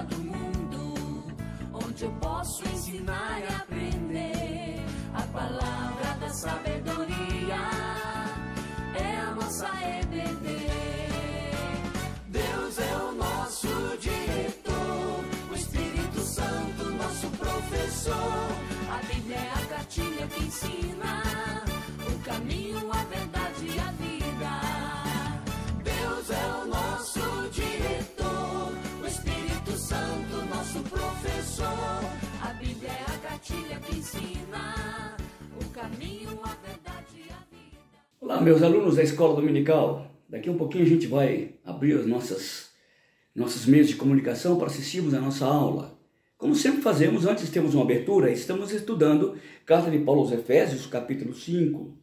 escola do mundo, onde eu posso ensinar e aprender. A palavra da sabedoria é a nossa EBD. Deus é o nosso diretor, o Espírito Santo nosso professor. A Bíblia é a cartilha que ensina o caminho, a verdade e a vida. Deus é o nosso diretor, o Espírito Santo nosso professor. A Bíblia é a cartilha que ensina o caminho, a verdade e a vida. Olá, meus alunos da Escola Dominical. Daqui a um pouquinho a gente vai abrir os nossos meios de comunicação para assistirmos a nossa aula. Como sempre fazemos, antes temos uma abertura, estamos estudando Carta de Paulo aos Efésios, capítulo 5.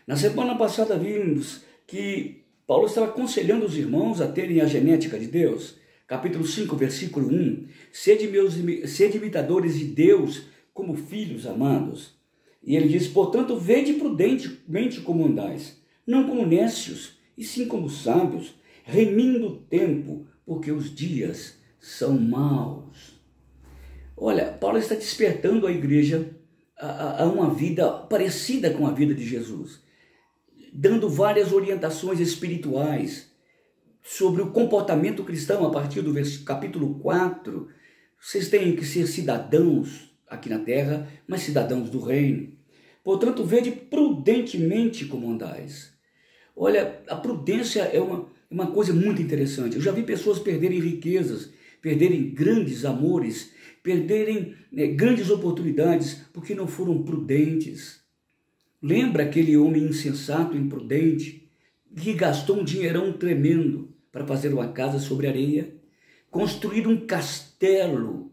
Na semana passada vimos que Paulo estava aconselhando os irmãos a terem a genética de Deus. Capítulo 5, versículo 1. Sede imitadores de Deus como filhos amados. E ele diz, portanto, vede prudentemente como andais, não como nécios, e sim como sábios, remindo o tempo, porque os dias são maus. Olha, Paulo está despertando a igreja a uma vida parecida com a vida de Jesus, dando várias orientações espirituais sobre o comportamento cristão a partir do capítulo 4. Vocês têm que ser cidadãos aqui na terra, mas cidadãos do reino. Portanto, vede prudentemente como andais. Olha, a prudência é uma coisa muito interessante. Eu já vi pessoas perderem riquezas, perderem grandes amores, perderem grandes oportunidades porque não foram prudentes. Lembra aquele homem insensato, imprudente, que gastou um dinheirão tremendo para fazer uma casa sobre areia, construir um castelo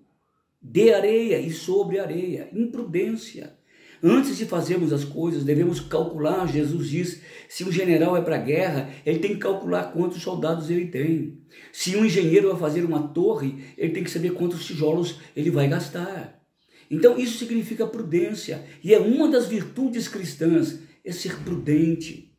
de areia e sobre areia, imprudência. Antes de fazermos as coisas, devemos calcular. Jesus diz, se um general é para a guerra, ele tem que calcular quantos soldados ele tem. Se um engenheiro vai fazer uma torre, ele tem que saber quantos tijolos ele vai gastar. Então isso significa prudência, e é uma das virtudes cristãs, é ser prudente.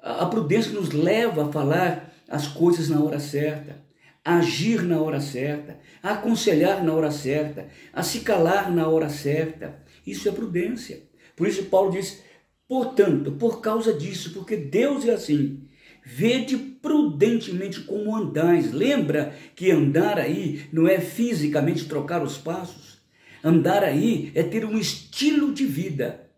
A prudência nos leva a falar as coisas na hora certa, a agir na hora certa, a aconselhar na hora certa, a se calar na hora certa. Isso é prudência. Por isso Paulo diz, portanto, por causa disso, porque Deus é assim, vede prudentemente como andais. Lembra que andar aí não é fisicamente trocar os passos. Andar aí é ter um estilo de vida.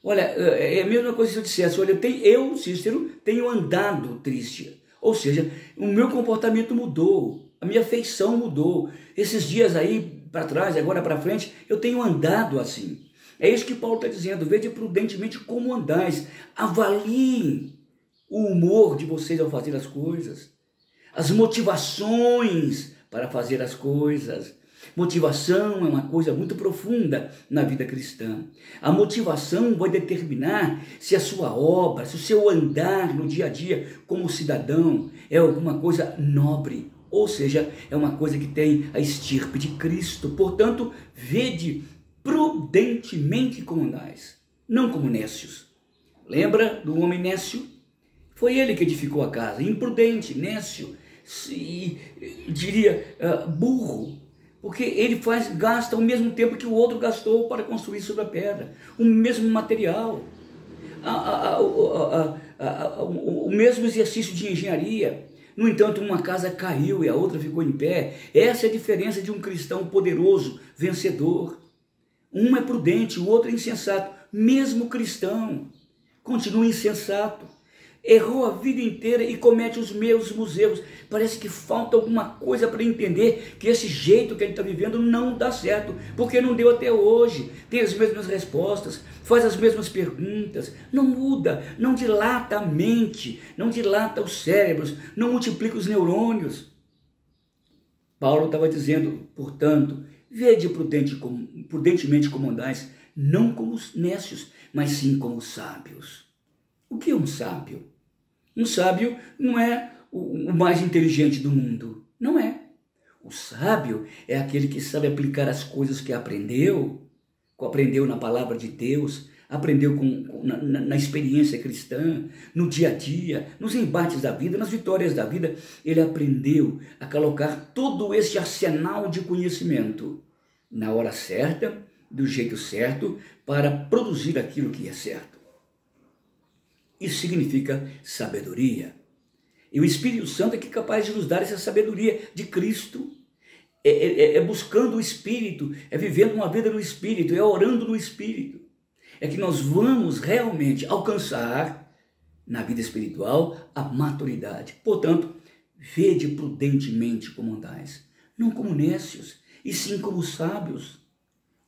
Olha, é a mesma coisa se eu dissesse, olha, eu, Cícero, tenho andado triste. Ou seja, o meu comportamento mudou, a minha feição mudou. Esses dias aí para trás, agora para frente, eu tenho andado assim. É isso que Paulo está dizendo, vede prudentemente como andais. Avaliem o humor de vocês ao fazer as coisas, as motivações para fazer as coisas. Motivação é uma coisa muito profunda na vida cristã. A motivação vai determinar se a sua obra, se o seu andar no dia a dia como cidadão é alguma coisa nobre, ou seja, é uma coisa que tem a estirpe de Cristo. Portanto, vede prudentemente como andais, não como nécios. Lembra do homem nécio? Foi ele que edificou a casa. Imprudente, nécio, diria burro. Porque ele gasta o mesmo tempo que o outro gastou para construir sobre a pedra, o mesmo material, o mesmo exercício de engenharia. No entanto, uma casa caiu e a outra ficou em pé. Essa é a diferença de um cristão poderoso, vencedor. Um é prudente, o outro é insensato. Mesmo cristão, continua insensato. Errou a vida inteira e comete os mesmos erros. Parece que falta alguma coisa para entender que esse jeito que ele está vivendo não dá certo, porque não deu até hoje. Tem as mesmas respostas, faz as mesmas perguntas, não muda, não dilata a mente, não dilata os cérebros, não multiplica os neurônios. Paulo estava dizendo, portanto, vede prudentemente como andais, não como os nécios, mas sim como os sábios. O que é um sábio? Um sábio não é o mais inteligente do mundo. Não é. O sábio é aquele que sabe aplicar as coisas que aprendeu na palavra de Deus, aprendeu na experiência cristã, no dia a dia, nos embates da vida, nas vitórias da vida, ele aprendeu a colocar todo esse arsenal de conhecimento na hora certa, do jeito certo, para produzir aquilo que é certo. Isso significa sabedoria. E o Espírito Santo é que é capaz de nos dar essa sabedoria de Cristo. É buscando o Espírito, é vivendo uma vida no Espírito, é orando no Espírito. É que nós vamos realmente alcançar, na vida espiritual, a maturidade. Portanto, vede prudentemente como andais, não como nécios, e sim como sábios.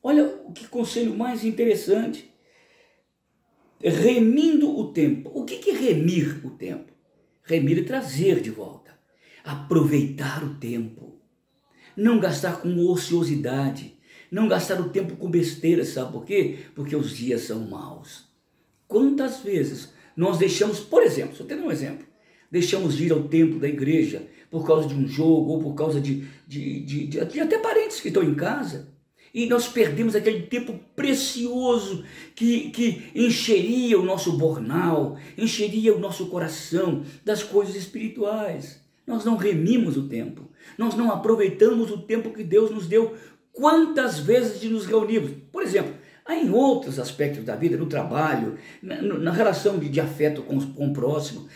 Olha que conselho mais interessante. Remindo o tempo. O que é remir o tempo? Remir é trazer de volta. Aproveitar o tempo. Não gastar com ociosidade. Não gastar o tempo com besteira, sabe por quê? Porque os dias são maus. Quantas vezes nós deixamos, por exemplo, só tendo um exemplo, deixamos de ir ao templo da igreja por causa de um jogo ou por causa de até parentes que estão em casa. E nós perdemos aquele tempo precioso que encheria o nosso bornal, encheria o nosso coração das coisas espirituais. Nós não remimos o tempo, nós não aproveitamos o tempo que Deus nos deu. Quantas vezes de nos reunirmos? Por exemplo, há em outros aspectos da vida, no trabalho, na relação de afeto com o próximo,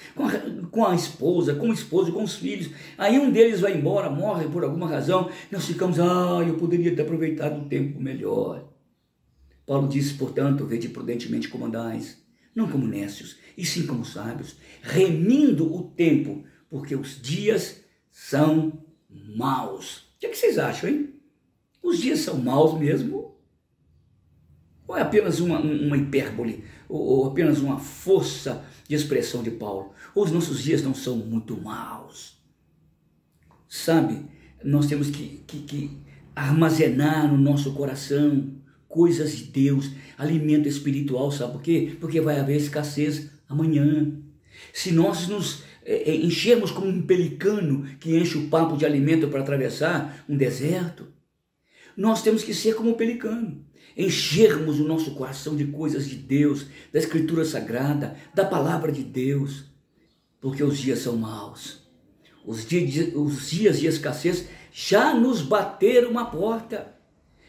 com a esposa, com o esposo, com os filhos. Aí um deles vai embora, morre por alguma razão, nós ficamos, eu poderia ter aproveitado o tempo melhor. Paulo disse, portanto, vede prudentemente como andais, não como nécios, e sim como sábios, remindo o tempo, porque os dias são maus. O que vocês acham, hein? Os dias são maus mesmo? Ou é apenas uma hipérbole? Ou apenas uma força de expressão de Paulo? Ou os nossos dias não são muito maus? Sabe, nós temos que armazenar no nosso coração coisas de Deus, alimento espiritual, sabe por quê? Porque vai haver escassez amanhã. Se nós nos enchermos como um pelicano que enche o papo de alimento para atravessar um deserto, nós temos que ser como um pelicano, enchermos o nosso coração de coisas de Deus, da Escritura Sagrada, da Palavra de Deus, porque os dias são maus. Os dias de escassez já nos bateram a porta.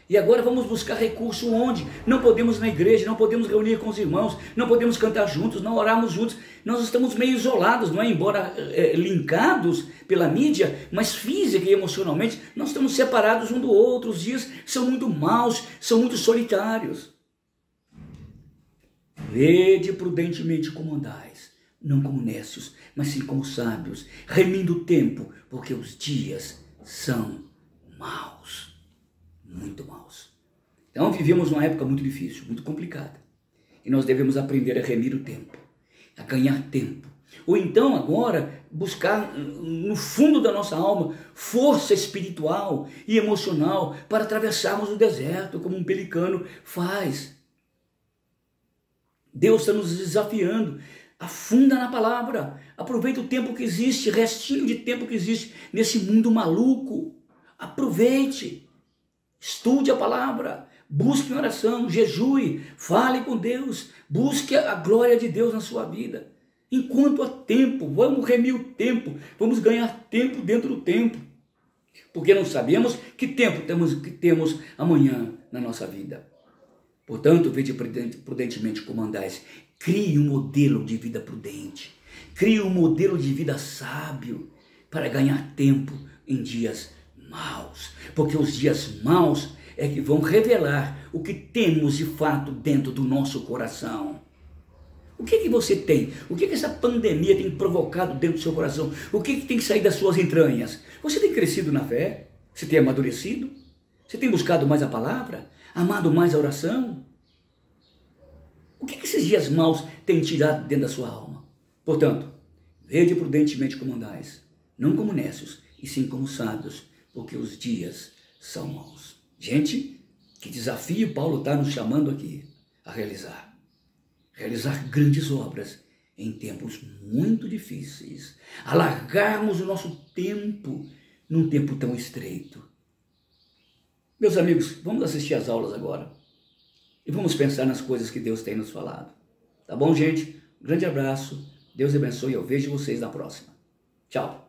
E agora vamos buscar recurso onde? Não podemos ir na igreja, não podemos reunir com os irmãos, não podemos cantar juntos, não orarmos juntos. Nós estamos meio isolados, não é? Embora linkados pela mídia, mas física e emocionalmente, nós estamos separados um do outro. Os dias são muito maus, são muito solitários. Vede prudentemente como andais, não como nécios, mas sim como sábios, remindo o tempo, porque os dias são maus. Muito maus. Então vivemos uma época muito difícil, muito complicada. E nós devemos aprender a remir o tempo, a ganhar tempo. Ou então agora buscar no fundo da nossa alma força espiritual e emocional para atravessarmos o deserto como um pelicano faz. Deus está nos desafiando. Afunda na palavra. Aproveita o tempo que existe, restinho de tempo que existe nesse mundo maluco. Aproveite. Estude a palavra, busque em oração, jejue, fale com Deus, busque a glória de Deus na sua vida. Enquanto há tempo, vamos remir o tempo, vamos ganhar tempo dentro do tempo. Porque não sabemos que tempo temos amanhã na nossa vida. Portanto, vede prudentemente como andais. Crie um modelo de vida prudente, crie um modelo de vida sábio para ganhar tempo em dias maus, porque os dias maus é que vão revelar o que temos de fato dentro do nosso coração. O que você tem? O que essa pandemia tem provocado dentro do seu coração? O que tem que sair das suas entranhas? Você tem crescido na fé? Você tem amadurecido? Você tem buscado mais a palavra? Amado mais a oração? O que esses dias maus têm tirado dentro da sua alma? Portanto, vede prudentemente como andais, não como nécios, e sim como sábios, porque os dias são maus. Gente, que desafio Paulo está nos chamando aqui a realizar. Realizar grandes obras em tempos muito difíceis. Alargarmos o nosso tempo num tempo tão estreito. Meus amigos, vamos assistir às aulas agora. e vamos pensar nas coisas que Deus tem nos falado. Tá bom, gente? Um grande abraço, Deus abençoe e eu vejo vocês na próxima. Tchau!